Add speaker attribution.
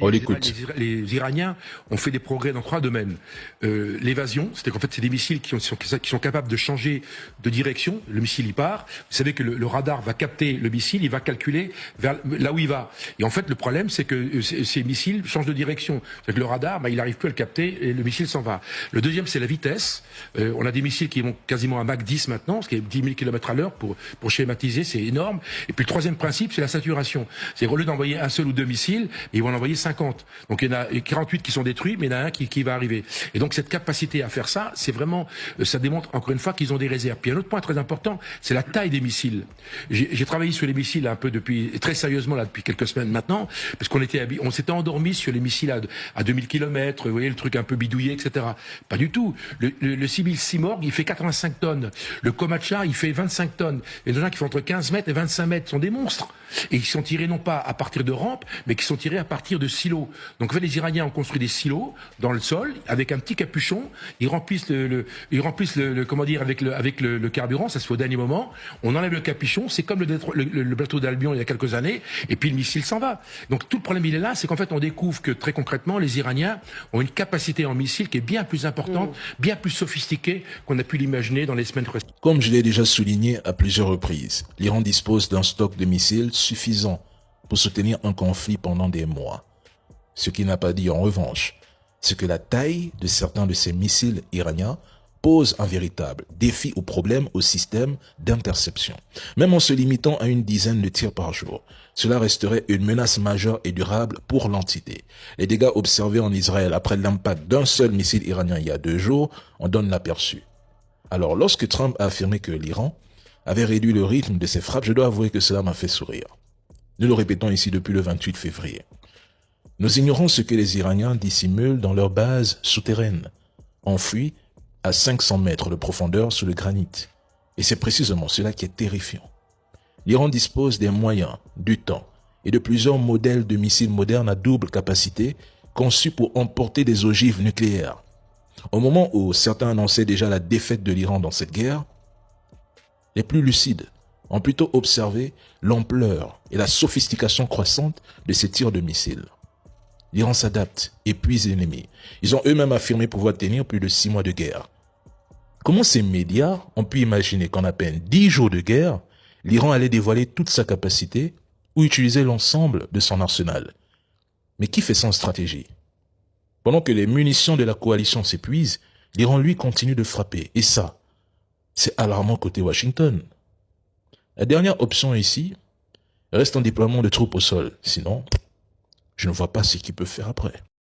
Speaker 1: On l'écoute.
Speaker 2: Les Iraniens ont fait des progrès dans 3 domaines. L'évasion, c'est qu'en fait c'est des missiles qui sont capables de changer de direction. Le missile il part. Vous savez que le radar va capter le missile, il va calculer vers là où il va. Et en fait le problème c'est que ces missiles changent de direction. C'est que le radar, il n'arrive plus à le capter et le missile s'en va. Le deuxième c'est la vitesse. On a des missiles qui vont quasiment à Mach 10 maintenant, ce qui est 10 000 km à l'heure pour schématiser, c'est énorme. Et puis le troisième principe c'est la saturation. C'est au lieu d'envoyer un seul ou 2 missiles, ils vont en envoyer 50. Donc il y en a 48 qui sont détruits, mais il y en a un qui va arriver. Et donc cette capacité à faire ça, c'est vraiment, ça démontre encore une fois qu'ils ont des réserves. Puis un autre point très important, c'est la taille des missiles. J'ai travaillé sur les missiles un peu très sérieusement là depuis quelques semaines maintenant, parce on s'était endormi sur les missiles à 2000 km, vous voyez le truc un peu bidouillé, etc. Pas du tout. Le 6000 Simorgh, il fait 85 tonnes. Le Komatcha, il fait 25 tonnes. Il y a des gens qui font entre 15 mètres et 25 mètres, sont des monstres. Et qui sont tirés non pas à partir de rampes, mais qui sont tirés à partir de silos. Donc en fait, les Iraniens ont construit des silos dans le sol avec un petit capuchon. Ils remplissent comment dire avec le carburant. Ça se fait au dernier moment. On enlève le capuchon. C'est comme le bateau d'Albion il y a quelques années. Et puis le missile s'en va. Donc tout le problème il est là, c'est qu'en fait on découvre que très concrètement les Iraniens ont une capacité en missile qui est bien plus importante, bien plus sophistiquée qu'on a pu l'imaginer dans les semaines précédentes.
Speaker 1: Comme je l'ai déjà souligné à plusieurs reprises, l'Iran dispose d'un stock de missiles suffisant pour soutenir un conflit pendant des mois. Ce qu'il n'a pas dit en revanche, c'est que la taille de certains de ces missiles iraniens pose un véritable défi au problème au système d'interception. Même en se limitant à une dizaine de tirs par jour, cela resterait une menace majeure et durable pour l'entité. Les dégâts observés en Israël après l'impact d'un seul missile iranien il y a 2 jours en donnent l'aperçu. Alors lorsque Trump a affirmé que l'Iran avait réduit le rythme de ses frappes, je dois avouer que cela m'a fait sourire. Nous le répétons ici depuis le 28 février. Nous ignorons ce que les Iraniens dissimulent dans leurs bases souterraines, enfouies à 500 mètres de profondeur sous le granit. Et c'est précisément cela qui est terrifiant. L'Iran dispose des moyens, du temps et de plusieurs modèles de missiles modernes à double capacité conçus pour emporter des ogives nucléaires. Au moment où certains annonçaient déjà la défaite de l'Iran dans cette guerre, les plus lucides ont plutôt observé l'ampleur et la sophistication croissante de ces tirs de missiles. L'Iran s'adapte, épuise l'ennemi. Ils ont eux-mêmes affirmé pouvoir tenir plus de 6 mois de guerre. Comment ces médias ont pu imaginer qu'en à peine 10 jours de guerre, l'Iran allait dévoiler toute sa capacité ou utiliser l'ensemble de son arsenal? Mais qui fait ça en stratégie? Pendant que les munitions de la coalition s'épuisent, l'Iran lui continue de frapper. Et ça, c'est alarmant côté Washington. La dernière option ici reste un déploiement de troupes au sol. Sinon, je ne vois pas ce qu'il peut faire après.